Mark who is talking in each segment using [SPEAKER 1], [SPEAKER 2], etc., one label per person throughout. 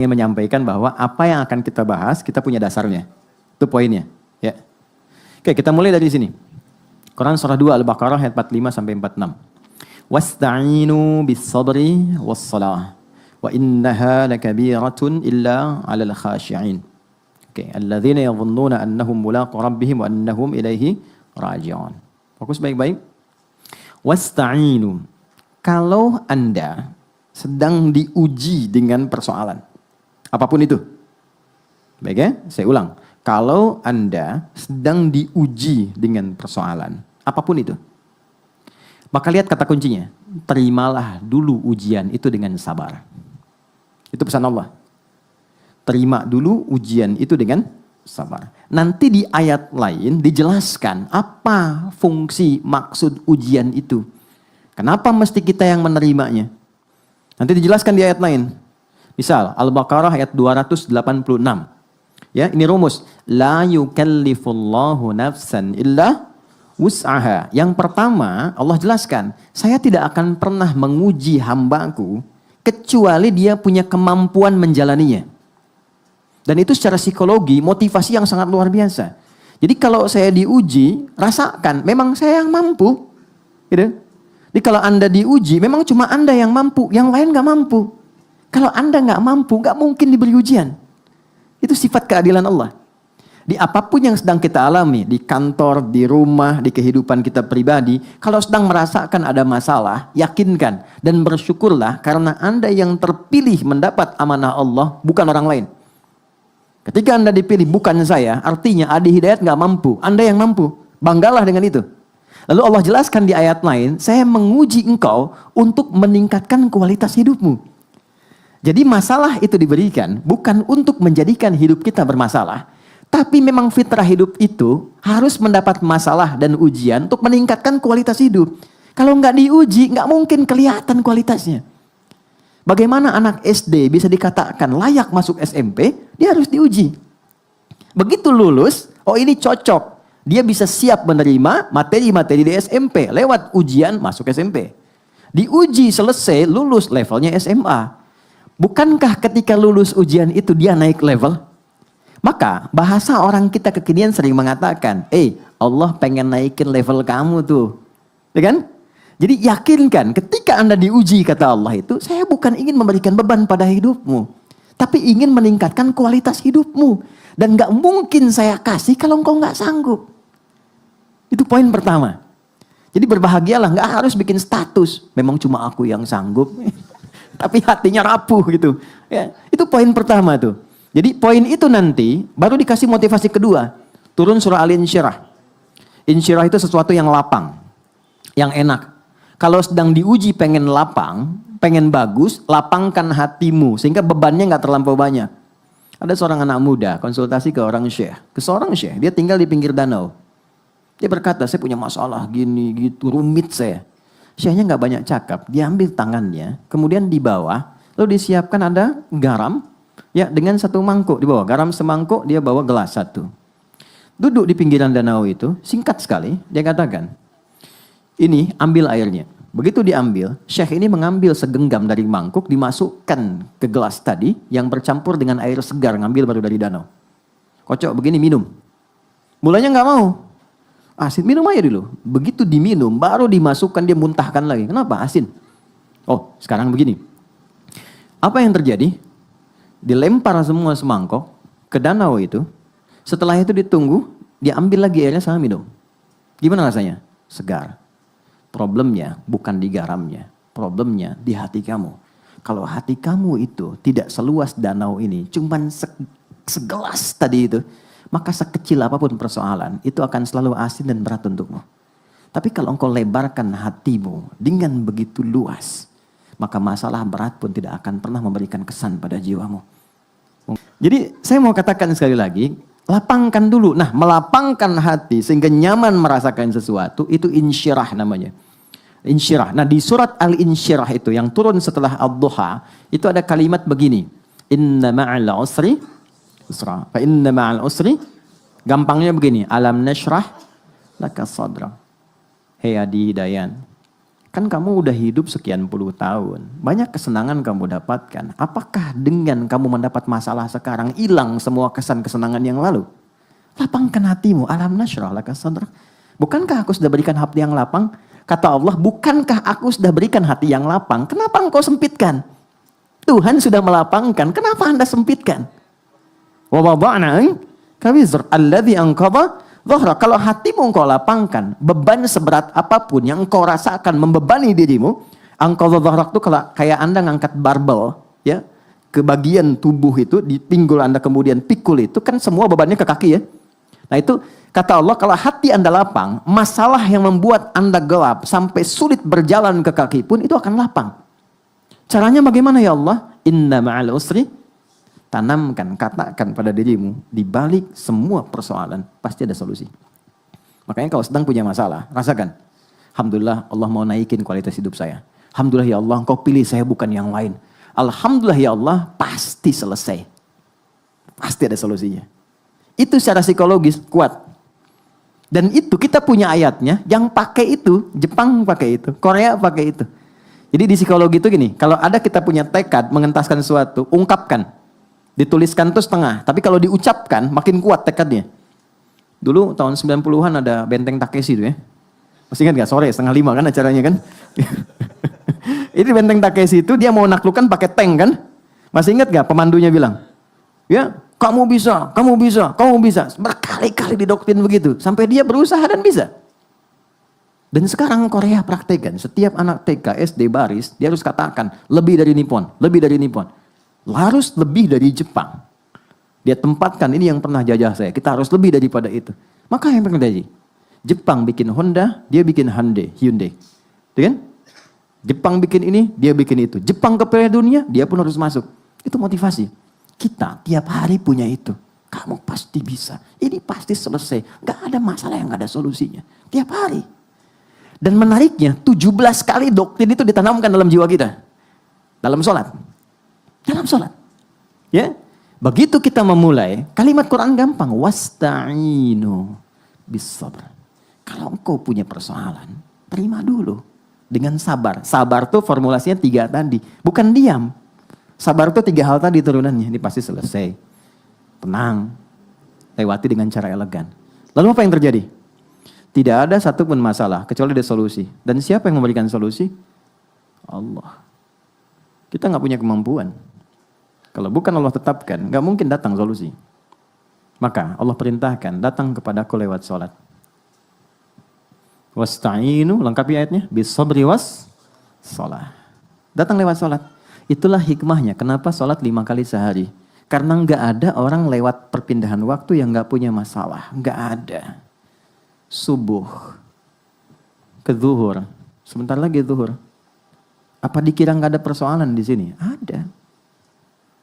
[SPEAKER 1] ingin menyampaikan bahwa apa yang akan kita bahas, kita punya dasarnya. Itu poinnya. Ya. Oke, kita mulai dari sini. Quran surah 2 Al-Baqarah ayat 45 sampai 46. Wasta'inu bis-sabri was-salah. Wa innaha lakabiratun illa 'alal khashi'in. Oke, alladzina yadhunnuna annahum mulaqu rabbihim wa annahum ilaihi raji'un. Fokus baik-baik. Wasta'inu. Kalau Anda sedang diuji dengan persoalan, apapun itu. Baik ya, saya ulang. Kalau Anda sedang diuji dengan persoalan, apapun itu, maka lihat kata kuncinya. Terimalah dulu ujian itu dengan sabar. Itu pesan Allah. Terima dulu ujian itu dengan sabar. Nanti di ayat lain dijelaskan apa fungsi maksud ujian itu. Kenapa mesti kita yang menerimanya? Nanti dijelaskan di ayat lain. Misal Al-Baqarah ayat 286. Ya, ini rumus. La yukallifullahu nafsan illa wus'aha. Yang pertama, Allah jelaskan, saya tidak akan pernah menguji hambaku kecuali dia punya kemampuan menjalaninya. Dan itu secara psikologi, motivasi yang sangat luar biasa. Jadi kalau saya diuji, rasakan, memang saya yang mampu. Gitu. Jadi kalau Anda diuji, memang cuma Anda yang mampu, yang lain gak mampu. Kalau Anda gak mampu, gak mungkin diberi ujian. Itu sifat keadilan Allah. Di apapun yang sedang kita alami, di kantor, di rumah, di kehidupan kita pribadi, kalau sedang merasakan ada masalah, yakinkan dan bersyukurlah karena Anda yang terpilih mendapat amanah Allah, bukan orang lain. Ketika Anda dipilih, bukan saya, artinya Adi Hidayat gak mampu, Anda yang mampu. Banggalah dengan itu. Lalu Allah jelaskan di ayat lain, saya menguji engkau untuk meningkatkan kualitas hidupmu. Jadi masalah itu diberikan bukan untuk menjadikan hidup kita bermasalah. Tapi memang fitrah hidup itu harus mendapat masalah dan ujian untuk meningkatkan kualitas hidup. Kalau nggak diuji, nggak mungkin kelihatan kualitasnya. Bagaimana anak SD bisa dikatakan layak masuk SMP, dia harus diuji. Begitu lulus, oh ini cocok. Dia bisa siap menerima materi-materi di SMP. Lewat ujian masuk SMP. Diuji selesai, lulus levelnya SMA. Bukankah ketika lulus ujian itu dia naik level? Maka bahasa orang kita kekinian sering mengatakan, Allah pengen naikin level kamu tuh. Ya kan? Jadi yakinkan ketika Anda diuji kata Allah itu, saya bukan ingin memberikan beban pada hidupmu. Tapi ingin meningkatkan kualitas hidupmu. Dan gak mungkin saya kasih kalau engkau gak sanggup. Itu poin pertama. Jadi berbahagialah, gak harus bikin status. Memang cuma aku yang sanggup. Tapi hatinya rapuh gitu. Ya, itu poin pertama tuh. Jadi poin itu nanti baru dikasih motivasi kedua. Turun surah Al-Insyirah. Insyirah itu sesuatu yang lapang. Yang enak. Kalau sedang diuji pengen lapang, pengen bagus, lapangkan hatimu. Sehingga bebannya gak terlampau banyak. Ada seorang anak muda konsultasi ke orang syekh. Ke seorang syekh, dia tinggal di pinggir danau. Dia berkata, saya punya masalah gini gitu, rumit saya. Syekhnya nggak banyak cakap, dia ambil tangannya, kemudian di bawah, lalu disiapkan ada garam, ya dengan satu mangkuk di bawah, garam semangkuk, dia bawa gelas satu. Duduk di pinggiran danau itu, singkat sekali, dia katakan, ini ambil airnya. Begitu diambil, Syekh ini mengambil segenggam dari mangkuk, dimasukkan ke gelas tadi, yang bercampur dengan air segar, ngambil baru dari danau. Kocok begini minum. Mulanya nggak mau. Asin, minum aja dulu. Begitu diminum, baru dimasukkan, dia muntahkan lagi. Kenapa? Asin. Oh, sekarang begini. Apa yang terjadi? Dilempar semua semangkok ke danau itu. Setelah itu ditunggu, dia ambil lagi airnya sama minum. Gimana rasanya? Segar. Problemnya bukan di garamnya. Problemnya di hati kamu. Kalau hati kamu itu tidak seluas danau ini, cuman segelas tadi itu, maka sekecil apapun persoalan, itu akan selalu asin dan berat untukmu. Tapi kalau engkau lebarkan hatimu dengan begitu luas, maka masalah berat pun tidak akan pernah memberikan kesan pada jiwamu. Jadi saya mau katakan sekali lagi, lapangkan dulu. Nah, melapangkan hati sehingga nyaman merasakan sesuatu, itu insyirah namanya. Insyirah. Nah, di surat Al-Insyirah itu yang turun setelah Ad-Duha, itu ada kalimat begini. Inna ma'al usri usra. Fa inna ma'al usri, gampangnya begini, alam nashrah laka sadra. Hei Adi Dayan, Kan kamu udah hidup sekian puluh tahun. Banyak kesenangan kamu dapatkan. Apakah dengan kamu mendapat masalah sekarang, hilang semua kesan-kesenangan yang lalu? Lapangkan hatimu. Alam nashrah laka sadrak. Bukankah aku sudah berikan hati yang lapang? Kata Allah, bukankah aku sudah berikan hati yang lapang? Kenapa engkau sempitkan? Tuhan sudah melapangkan. Kenapa Anda sempitkan? Wa wada'na kawizr alladhi anqadha dhahra. Kalau hatimu engkau lapangkan, beban seberat apapun yang engkau rasakan membebani dirimu, anqadha dhahrak itu kalau kayak Anda ngangkat barbel, ya, ke bagian tubuh itu, di pinggul Anda kemudian pikul itu, kan semua bebannya ke kaki ya. Nah itu kata Allah, kalau hati Anda lapang, masalah yang membuat Anda gelap sampai sulit berjalan ke kaki pun itu akan lapang. Caranya bagaimana ya Allah? Inna ma'al usri. Tanamkan, katakan pada dirimu, di balik semua persoalan pasti ada solusi. Makanya kalau sedang punya masalah, rasakan, alhamdulillah Allah mau naikin kualitas hidup saya. Alhamdulillah ya Allah, engkau pilih saya bukan yang lain. Alhamdulillah ya Allah, pasti selesai. Pasti ada solusinya. Itu secara psikologis kuat. Dan itu kita punya ayatnya, yang pakai itu, Jepang pakai itu, Korea pakai itu. Jadi di psikologi itu gini, kalau ada kita punya tekad mengentaskan sesuatu, ungkapkan. Dituliskan itu setengah, tapi kalau diucapkan makin kuat tekadnya. Dulu tahun 90-an ada Benteng Takeshi itu ya. Masih ingat gak? Sore 4:30 kan acaranya kan. Ini Benteng Takeshi itu dia mau naklukkan pakai tank kan. Masih ingat gak pemandunya bilang? Ya, kamu bisa, kamu bisa, kamu bisa. Berkali-kali didoktrin begitu. Sampai dia berusaha dan bisa. Dan sekarang Korea praktekkan. Setiap anak TK, SD baris, dia harus katakan lebih dari Nippon, lebih dari Nippon. Harus lebih dari Jepang. Dia tempatkan, ini yang pernah jajah saya. Kita harus lebih daripada itu. Maka yang terjadi, Jepang bikin Honda, dia bikin Hyundai. Itu kan? Jepang bikin ini, dia bikin itu. Jepang ke Piala Dunia, dia pun harus masuk. Itu motivasi. Kita tiap hari punya itu. Kamu pasti bisa. Ini pasti selesai. Gak ada masalah yang gak ada solusinya. Tiap hari. Dan menariknya, 17 kali doktrin itu ditanamkan dalam jiwa kita. Dalam sholat. Dalam sholat. Ya. Begitu kita memulai, kalimat Quran gampang. Wasta'inu bis-sabr. Kalau engkau punya persoalan, terima dulu. Dengan sabar. Sabar tuh formulasinya 3 tadi. Bukan diam. Sabar tuh 3 hal tadi turunannya. Ini pasti selesai. Tenang. Lewati dengan cara elegan. Lalu apa yang terjadi? Tidak ada satupun masalah kecuali ada solusi. Dan siapa yang memberikan solusi? Allah. Kita nggak punya kemampuan. Kalau bukan Allah tetapkan, nggak mungkin datang solusi. Maka Allah perintahkan, datang kepadaku lewat sholat. Wasta'inu, lengkapi ayatnya, bis-sabri was sholat. Datang lewat sholat. Itulah hikmahnya, kenapa sholat 5 kali sehari. Karena nggak ada orang lewat perpindahan waktu yang nggak punya masalah. Nggak ada. Subuh, ke zuhur, sebentar lagi zuhur. Apa dikira nggak ada persoalan di sini? Ada.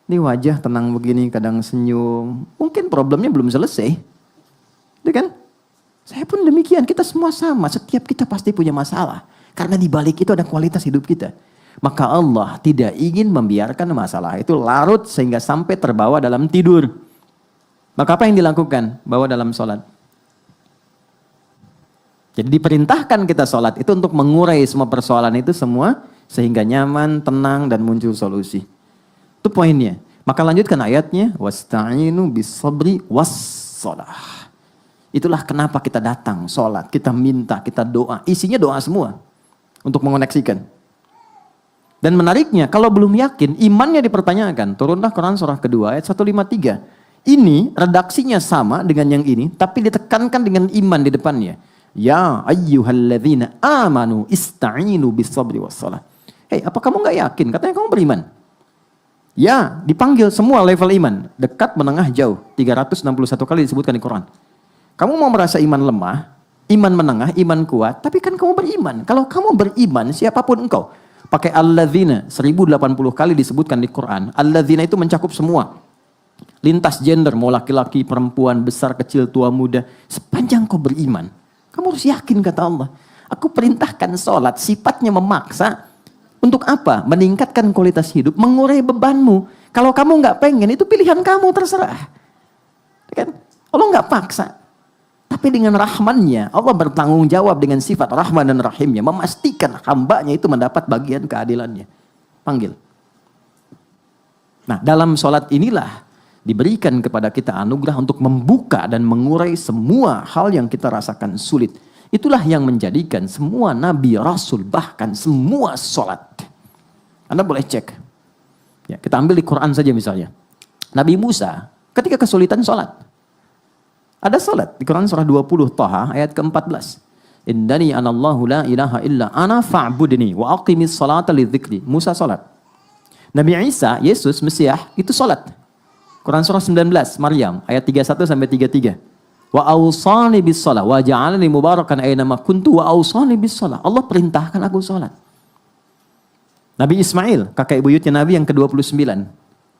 [SPEAKER 1] Ini wajah tenang begini, kadang senyum. Mungkin problemnya belum selesai. Itu kan? Saya pun demikian, kita semua sama. Setiap kita pasti punya masalah. Karena di balik itu ada kualitas hidup kita. Maka Allah tidak ingin membiarkan masalah itu larut sehingga sampai terbawa dalam tidur. Maka apa yang dilakukan? Bawa dalam sholat. Jadi diperintahkan kita sholat itu untuk mengurai semua persoalan itu semua. Sehingga nyaman, tenang, dan muncul solusi. Itu poinnya. Maka lanjutkan ayatnya. Wasta'inu bis-sabri was-sholah. Itulah kenapa kita datang, sholat. Kita minta, kita doa. Isinya doa semua. Untuk mengoneksikan. Dan menariknya, kalau belum yakin, imannya dipertanyakan. Turunlah Quran surah kedua ayat 153. Ini redaksinya sama dengan yang ini. Tapi ditekankan dengan iman di depannya. Ya ayyuhalladzina amanu ista'inu bis-sabri was-sholah. Hei, apa kamu gak yakin? Katanya kamu beriman. Ya, dipanggil semua level iman. Dekat, menengah, jauh. 361 kali disebutkan di Quran. Kamu mau merasa iman lemah, iman menengah, iman kuat, tapi kan kamu beriman. Kalau kamu beriman, siapapun engkau. Pakai alladzina, 1080 kali disebutkan di Quran. Alladzina itu mencakup semua. Lintas gender, mau laki-laki, perempuan, besar, kecil, tua, muda. Sepanjang kau beriman, kamu harus yakin kata Allah. Aku perintahkan sholat, sifatnya memaksa. Untuk apa? Meningkatkan kualitas hidup, mengurai bebanmu. Kalau kamu nggak pengen, itu pilihan kamu, terserah. Kan? Allah nggak paksa. Tapi dengan rahmannya, Allah bertanggung jawab dengan sifat rahman dan rahimnya, memastikan hambanya itu mendapat bagian keadilannya. Panggil. Nah, dalam sholat inilah diberikan kepada kita anugerah untuk membuka dan mengurai semua hal yang kita rasakan sulit. Itulah yang menjadikan semua nabi, rasul, bahkan semua sholat. Anda boleh cek. Ya, kita ambil di Quran saja misalnya. Nabi Musa ketika kesulitan sholat. Ada sholat di Quran surah 20 Taha ayat ke-14. Innani anallahu la ilaha illa ana fa'budni wa aqimis salata lidzikri. Musa sholat. Nabi Isa, Yesus, Mesias, itu sholat. Quran surah 19, Maryam, ayat 31 sampai 33. Wa awsani bis shalah wa ja'alani mubarakan aina ma kuntu wa awsani bis shalah. Allah perintahkan aku sholat. Nabi Ismail, kakek buyutnya Nabi yang ke-29.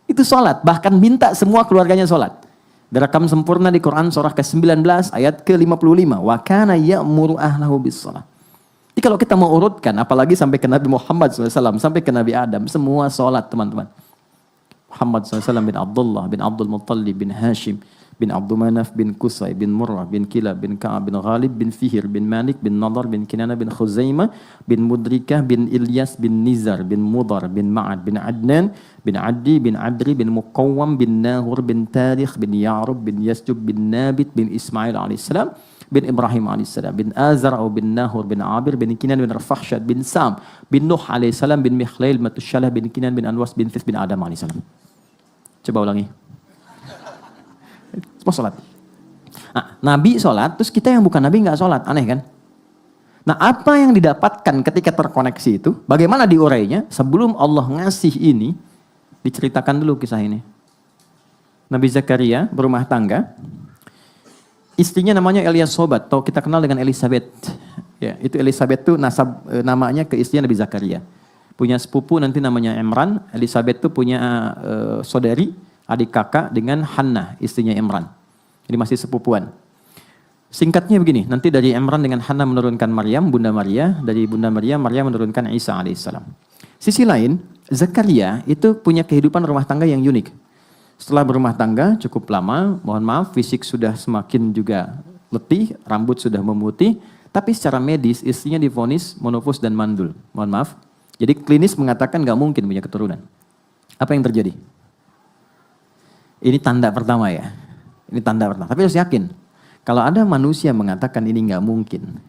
[SPEAKER 1] Itu sholat, bahkan minta semua keluarganya sholat. Direkam sempurna di Quran surah ke-19 ayat ke-55. Wa kana ya'muru ahlahu bis shalah. Jadi kalau kita mau urutkan, apalagi sampai ke Nabi Muhammad SAW, sampai ke Nabi Adam, semua sholat teman-teman. Muhammad SAW bin Abdullah, bin Abdul Muttalib, bin Hashim, bin Abdul Manaf, bin Qusay, bin Murrah, bin Kilab, bin Ka'ab, bin Ghalib, bin Fihir, bin Malik, bin Nadar, bin Kinana, bin Khuzaimah, bin Mudrikah, bin Ilyas, bin Nizar, bin Mudar, bin Ma'ad, bin Adnan, bin Addi, bin Adri, bin Muqawwam, bin Nahur, bin Tarikh, bin Ya'rub, bin Yasjub, bin Nabit, bin Ismail alaihissalam, bin Ibrahim alaihissalam, bin Azar, bin Nahur, bin Abir, bin Kinan, bin Rafahsyad, bin Sam, bin Nuh alaihissalam, bin Mikhlail, Matusyalah, bin Kinan, bin Anwas, bin Thith, bin Adam alaihissalam. Coba ulangi. Semua sholat. Nah, Nabi sholat, terus kita yang bukan Nabi nggak sholat. Aneh kan? Nah, apa yang didapatkan ketika terkoneksi itu? Bagaimana diurainya? Sebelum Allah ngasih ini, diceritakan dulu kisah ini. Nabi Zakaria berumah tangga. Istrinya namanya Eliasobat, atau kita kenal dengan Elizabeth. Ya, itu Elizabeth itu namanya ke istrinya Nabi Zakaria. Punya sepupu nanti namanya Imran. Elizabeth itu punya saudari, adik kakak dengan Hannah, istrinya Imran. Jadi masih sepupuan. Singkatnya begini, nanti dari Imran dengan Hannah menurunkan Maryam, Bunda Maria. Dari Bunda Maria, Maryam menurunkan Isa alaihissalam. Sisi lain, Zakaria itu punya kehidupan rumah tangga yang unik. Setelah berumah tangga cukup lama, mohon maaf, fisik sudah semakin juga letih, rambut sudah memutih, tapi secara medis istrinya divonis monofus dan mandul. Mohon maaf. Jadi klinis mengatakan nggak mungkin punya keturunan. Apa yang terjadi? Ini tanda pertama ya. Ini tanda pertama. Tapi harus yakin. Kalau ada manusia mengatakan ini nggak mungkin,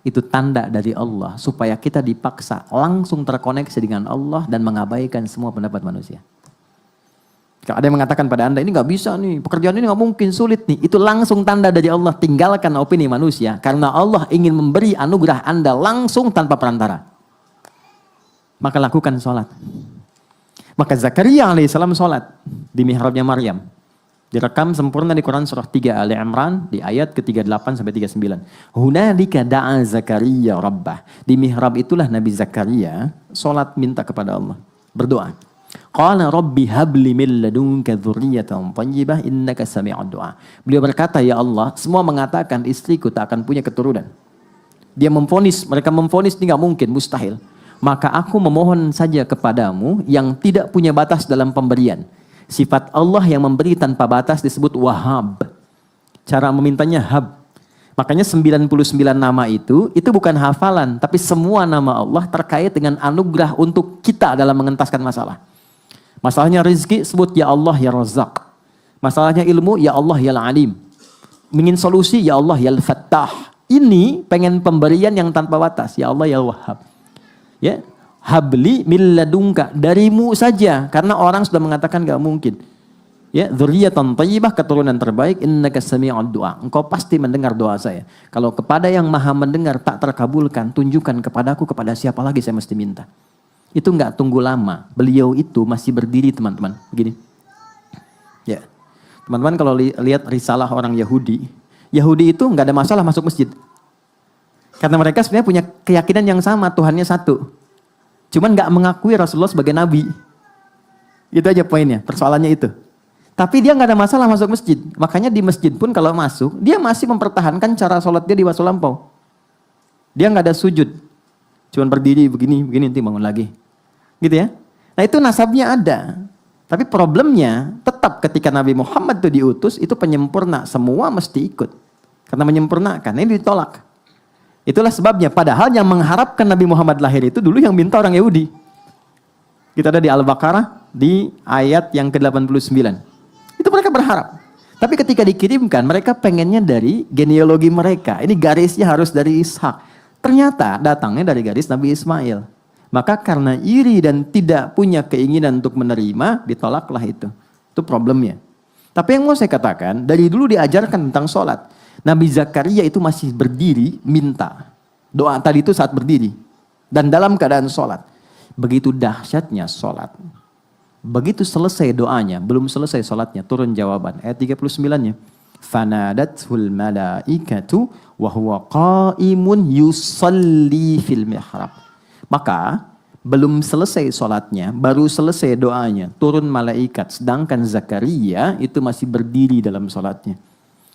[SPEAKER 1] itu tanda dari Allah supaya kita dipaksa langsung terkoneksi dengan Allah dan mengabaikan semua pendapat manusia. Kalau ada yang mengatakan pada Anda ini nggak bisa nih, pekerjaan ini nggak mungkin, sulit nih, itu langsung tanda dari Allah. Tinggalkan opini manusia karena Allah ingin memberi anugerah Anda langsung tanpa perantara. Maka lakukan sholat. Maka Zakaria alaihissalam sholat di mihrabnya Maryam. Direkam sempurna di Quran surah 3 Ali Imran di ayat ke-38 sampai 39. Hunalika da'a Zakaria rabbah. Di mihrab itulah Nabi Zakaria sholat minta kepada Allah. Berdoa. Qala rabbi habli min ladunka dzurriyyatan thayyibah innaka sami'ud du'a. Beliau berkata, ya Allah, semua mengatakan istriku tak akan punya keturunan. Dia memvonis, mereka memvonis ini nggak mungkin, mustahil. Maka aku memohon saja kepadamu yang tidak punya batas dalam pemberian. Sifat Allah yang memberi tanpa batas disebut Wahhab. Cara memintanya hab. Makanya 99 nama itu bukan hafalan, tapi semua nama Allah terkait dengan anugerah untuk kita dalam mengentaskan masalah. Masalahnya rezeki, sebut ya Allah ya Razzaq. Masalahnya ilmu, ya Allah ya Alim. Ingin solusi, ya Allah ya Fattah. Ini pengen pemberian yang tanpa batas, ya Allah ya Wahhab. Ya, habli min ladunka, darimu saja, karena orang sudah mengatakan gak mungkin. Ya, dzurriyyatan thayyibah, keturunan terbaik, innaka sami'ud du'a. Engkau pasti mendengar doa saya. Kalau kepada yang maha mendengar tak terkabulkan, tunjukkan kepadaku kepada siapa lagi saya mesti minta. Itu nggak tunggu lama. Beliau itu masih berdiri, teman-teman. Begini. Ya. Teman-teman kalau lihat risalah orang Yahudi, Yahudi itu nggak ada masalah masuk masjid. Karena mereka sebenarnya punya keyakinan yang sama, Tuhannya satu. Cuman nggak mengakui Rasulullah sebagai nabi. Itu aja poinnya, persoalannya itu. Tapi dia nggak ada masalah masuk masjid. Makanya di masjid pun kalau masuk, dia masih mempertahankan cara sholat dia di waktu lampau. Dia nggak ada sujud. Cuman berdiri begini, nanti bangun lagi. Gitu ya. Nah itu nasabnya ada. Tapi problemnya tetap ketika Nabi Muhammad itu diutus, itu penyempurna. Semua mesti ikut. Karena menyempurnakan, ini ditolak. Itulah sebabnya, padahal yang mengharapkan Nabi Muhammad lahir itu dulu yang minta orang Yahudi. Kita ada di Al-Baqarah, di ayat yang ke-89. Itu mereka berharap. Tapi ketika dikirimkan, mereka pengennya dari genealogi mereka. Ini garisnya harus dari Ishak. Ternyata datangnya dari garis Nabi Ismail. Maka karena iri dan tidak punya keinginan untuk menerima, ditolaklah itu. Itu problemnya. Tapi yang mau saya katakan, dari dulu diajarkan tentang sholat. Nabi Zakaria itu masih berdiri, minta. Doa tadi itu saat berdiri. Dan dalam keadaan sholat. Begitu dahsyatnya sholat. Begitu selesai doanya, belum selesai sholatnya, turun jawaban. Ayat 39-nya. Fanadathul malaikatu wa huwa qaimun yusalli fil mihrab. Maka belum selesai sholatnya, baru selesai doanya, turun malaikat. Sedangkan Zakaria itu masih berdiri dalam sholatnya.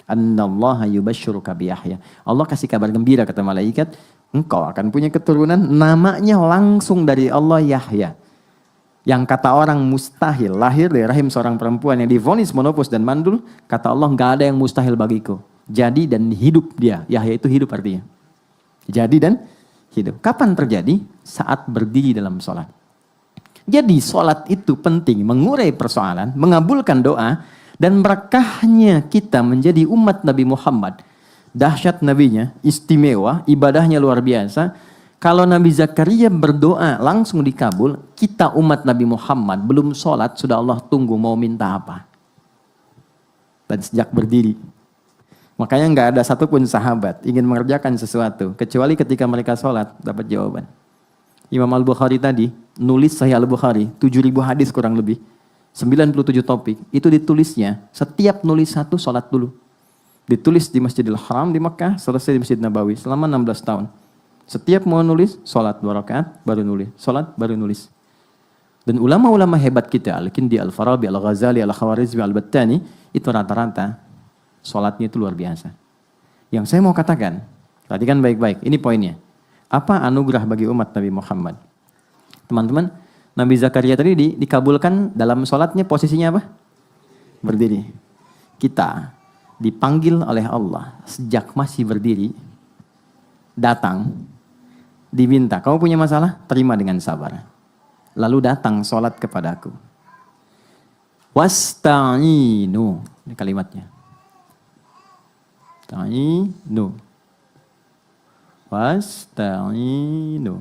[SPEAKER 1] Annallaha yubashshiruka bi Yahya. Allah kasih kabar gembira, kata malaikat, engkau akan punya keturunan, namanya langsung dari Allah Yahya. Yang kata orang mustahil lahir dari rahim seorang perempuan yang divonis monopause dan mandul, kata Allah nggak ada yang mustahil bagiku. Jadi dan hidup dia. Yahya itu hidup artinya. Jadi dan hidup. Kapan terjadi? Saat berdiri dalam sholat. Jadi sholat itu penting, mengurai persoalan, mengabulkan doa, dan berkahnya kita menjadi umat Nabi Muhammad. Dahsyat nabinya, istimewa, ibadahnya luar biasa. Kalau Nabi Zakaria berdoa langsung dikabul, kita umat Nabi Muhammad belum sholat, sudah Allah tunggu mau minta apa. Dan sejak berdiri. Makanya nggak ada satupun sahabat ingin mengerjakan sesuatu, kecuali ketika mereka sholat, dapat jawaban. Imam Al-Bukhari tadi, nulis Sahih Al-Bukhari, 7.000 hadis kurang lebih, 97 topik, itu ditulisnya, setiap nulis satu sholat dulu. Ditulis di Masjidil Haram di Mekah, selesai di Masjid Nabawi, selama 16 tahun. Setiap mau nulis, sholat 2 rakaat, baru nulis. Sholat, baru nulis. Dan ulama-ulama hebat kita, Al-Kindi, Al-Farabi, Al-Ghazali, Al-Khawarizmi, Al-Battani, itu rata-rata sholatnya itu luar biasa. Yang saya mau katakan, perhatikan baik-baik, ini poinnya. Apa anugerah bagi umat Nabi Muhammad? Teman-teman, Nabi Zakaria tadi dikabulkan dalam sholatnya posisinya apa? Berdiri. Kita dipanggil oleh Allah sejak masih berdiri, datang, diminta, kamu punya masalah? Terima dengan sabar. Lalu datang sholat kepadaku. Wasta'inu. Ini kalimatnya. Ta'inu. Wasta'inu.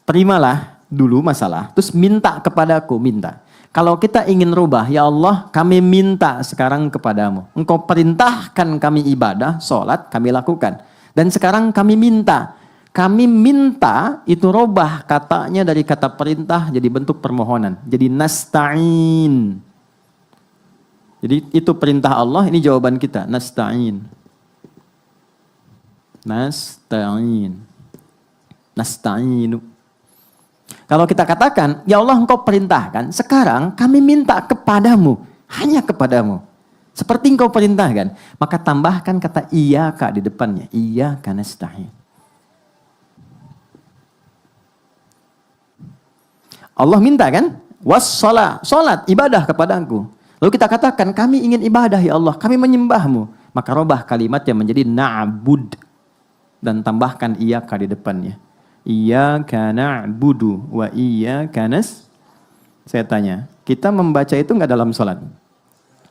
[SPEAKER 1] Terimalah dulu masalah, terus minta kepadaku, minta. Kalau kita ingin rubah, ya Allah kami minta sekarang kepadamu. Engkau perintahkan kami ibadah, sholat, kami lakukan. Dan sekarang kami minta itu robah katanya dari kata perintah jadi bentuk permohonan. Jadi nasta'in. Jadi itu perintah Allah, ini jawaban kita, nasta'in. Nasta'in. Nasta'inu. Kalau kita katakan, ya Allah engkau perintahkan, sekarang kami minta kepadamu, hanya kepadamu. Seperti engkau perintahkan, maka tambahkan kata iyyaka di depannya. Iyyaka nasta'in. Allah minta kan? Wassalah, salat, ibadah kepadaku. Lalu kita katakan, kami ingin ibadah ya Allah, kami menyembahmu. Maka robah kalimatnya menjadi na'bud. Dan tambahkan iyyaka di depannya. Iyyaka na'budu wa iyyaka nas. Saya tanya, kita membaca itu enggak dalam salat?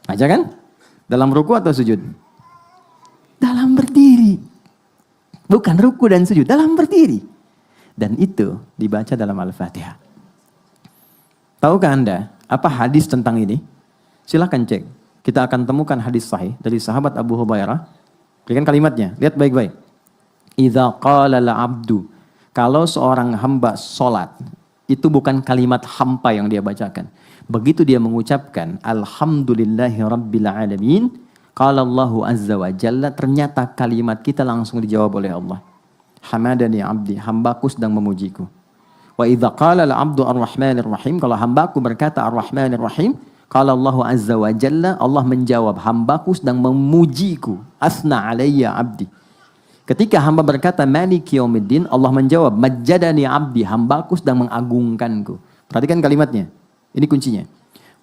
[SPEAKER 1] Baca kan? Dalam ruku atau sujud? Dalam berdiri. Bukan ruku dan sujud, dalam berdiri. Dan itu dibaca dalam Al-Fatihah. Tahukah Anda apa hadis tentang ini? Silahkan cek. Kita akan temukan hadis sahih dari sahabat Abu Hurairah. Berikan kalimatnya, lihat baik-baik. Idza qala al-'abdu, kalau seorang hamba sholat, itu bukan kalimat hampa yang dia bacakan. Begitu dia mengucapkan Alhamdulillahi Rabbil Alamin, qala Allahu Azza wa Jalla, ternyata kalimat kita langsung dijawab oleh Allah. Hamadani abdi, hambaku sedang memujiku. Wa idza qala al-'abdu ar-Rahmanir Rahim, kalau hambaku berkata ar-Rahmanir Rahim, qala Allahu Azza wa Jalla, Allah menjawab hambaku sedang memujiku. Asna alayya abdi. Ketika hamba berkata Maliki Yaumiddin, Allah menjawab Majjadani abdi, hambaku sedang mengagungkanku. Perhatikan kalimatnya. Ini kuncinya.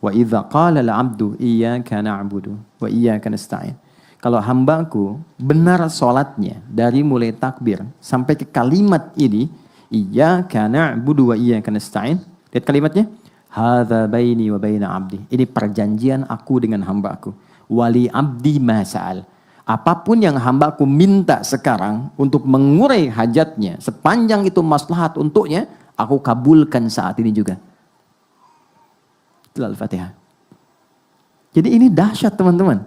[SPEAKER 1] Wa idza qala al-'abdu iyyaka na'budu wa iyyaka nasta'in. Kalau hambaku benar sholatnya dari mulai takbir sampai ke kalimat ini, iyyaka na'budu wa iyyaka nasta'in. Lihat kalimatnya. Hadza baini wa baina abdi. Ini perjanjian aku dengan hambaku. Wali abdi ma sa'al. Apapun yang hambaku minta sekarang untuk mengurai hajatnya, sepanjang itu maslahat untuknya, aku kabulkan saat ini juga. Itu Al-Fatihah. Jadi ini dahsyat teman-teman.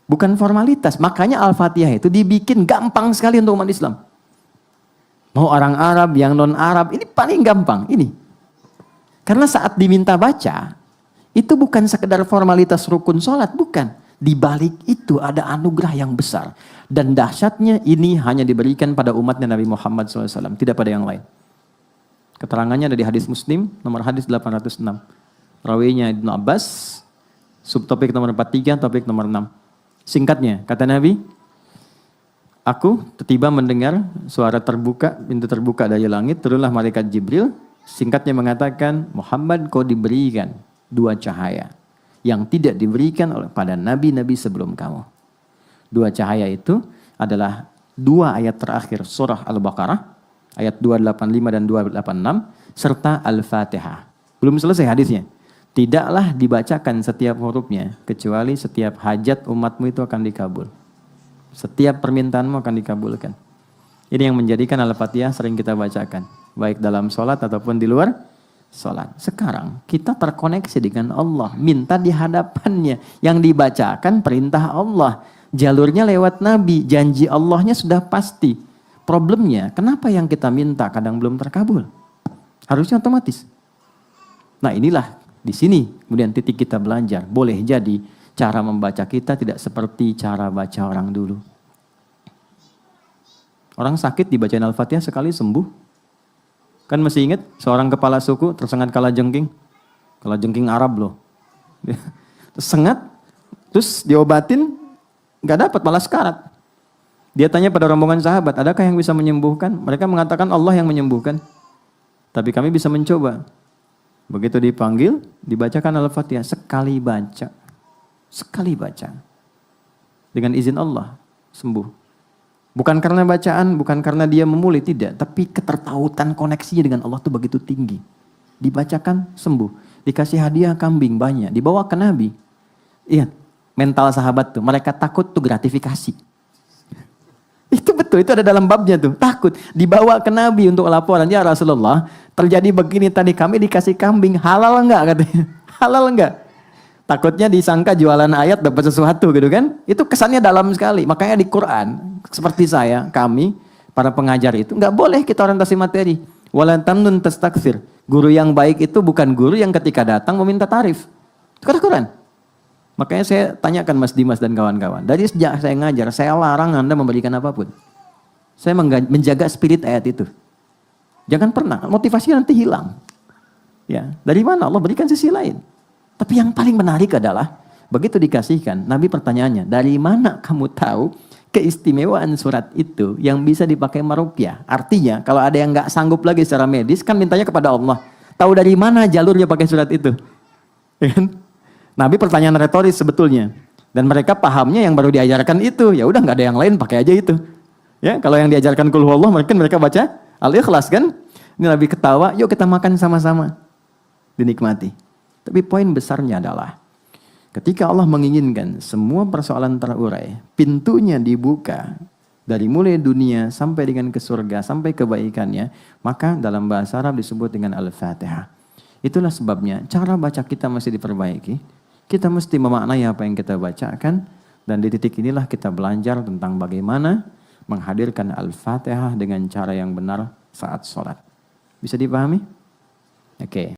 [SPEAKER 1] Bukan formalitas. Makanya Al-Fatihah itu dibikin gampang sekali untuk umat Islam. Mau orang Arab, yang non-Arab, ini paling gampang. Ini. Karena saat diminta baca, itu bukan sekedar formalitas rukun sholat, bukan. Di balik itu ada anugerah yang besar. Dan dahsyatnya ini hanya diberikan pada umatnya Nabi Muhammad SAW, tidak pada yang lain. Keterangannya ada di hadis Muslim, nomor hadis 806. Rawinya Ibnu Abbas, subtopik nomor 43, topik nomor 6. Singkatnya, kata Nabi, aku tiba mendengar suara terbuka, pintu terbuka dari langit, turunlah malaikat Jibril. Singkatnya mengatakan, Muhammad kau diberikan 2 cahaya yang tidak diberikan oleh pada nabi-nabi sebelum kamu. 2 cahaya itu adalah 2 ayat terakhir surah Al-Baqarah, ayat 285 dan 286, serta Al-Fatihah. Belum selesai hadisnya. Tidaklah dibacakan setiap hurufnya, kecuali setiap hajat umatmu itu akan dikabul. Setiap permintaanmu akan dikabulkan. Ini yang menjadikan Al-Fatihah sering kita bacakan. Baik dalam sholat ataupun di luar sholat. Sekarang kita terkoneksi dengan Allah. Minta di hadapannya. Yang dibacakan perintah Allah. Jalurnya lewat Nabi. Janji Allahnya sudah pasti. Problemnya, kenapa yang kita minta kadang belum terkabul? Harusnya otomatis. Nah inilah. Di sini kemudian titik kita belajar. Boleh jadi cara membaca kita tidak seperti cara baca orang dulu. Orang sakit dibacain Al-Fatihah sekali sembuh. Kan masih ingat seorang kepala suku tersengat kalajengking. Kalajengking Arab loh. Terus sengat, terus diobatin, gak dapat, malah sekarat. Dia tanya pada rombongan sahabat, adakah yang bisa menyembuhkan? Mereka mengatakan Allah yang menyembuhkan. Tapi kami bisa mencoba. Begitu dipanggil, dibacakan Al-Fatihah, sekali baca. Sekali baca. Dengan izin Allah, sembuh. Bukan karena bacaan, bukan karena dia memulih, tidak. Tapi ketertautan koneksinya dengan Allah itu begitu tinggi. Dibacakan, sembuh. Dikasih hadiah kambing banyak, dibawa ke Nabi. Iya, mental sahabat tuh, mereka takut tuh gratifikasi. Itu betul, itu ada dalam babnya tuh. Takut, dibawa ke Nabi untuk laporan. Ya Rasulullah, terjadi begini tadi, kami dikasih kambing, halal enggak katanya? Halal enggak? Takutnya disangka jualan ayat dapat sesuatu gitu kan. Itu kesannya dalam sekali. Makanya di Quran, seperti saya, kami, para pengajar itu, enggak boleh kita orientasi materi. Wala tamnun tastakthir. Guru yang baik itu bukan guru yang ketika datang meminta tarif. Itu kata Quran. Makanya saya tanyakan Mas Dimas dan kawan-kawan. Dari sejak saya ngajar, saya larang Anda memberikan apapun. Saya menjaga spirit ayat itu. Jangan pernah, motivasinya nanti hilang. Ya, dari mana Allah berikan sisi lain. Tapi yang paling menarik adalah, begitu dikasihkan, Nabi pertanyaannya, dari mana kamu tahu keistimewaan surat itu yang bisa dipakai meruqyah? Artinya, kalau ada yang nggak sanggup lagi secara medis, kan mintanya kepada Allah. Tahu dari mana jalurnya pakai surat itu? Ya kan? Nabi pertanyaan retoris sebetulnya. Dan mereka pahamnya yang baru diajarkan itu. Ya udah nggak ada yang lain, pakai aja itu. Ya, kalau yang diajarkan Qul Huwallah, mereka baca Al-Ikhlas kan? Ini Nabi ketawa, yuk kita makan sama-sama. Dinikmati. Tapi poin besarnya adalah ketika Allah menginginkan semua persoalan terurai, pintunya dibuka dari mulai dunia sampai dengan ke surga, sampai kebaikannya, maka dalam bahasa Arab disebut dengan Al-Fatihah. Itulah sebabnya cara baca kita masih diperbaiki. Kita mesti memaknai apa yang kita bacakan, dan di titik inilah kita belajar tentang bagaimana menghadirkan Al-Fatihah dengan cara yang benar saat sholat. Bisa dipahami? Oke.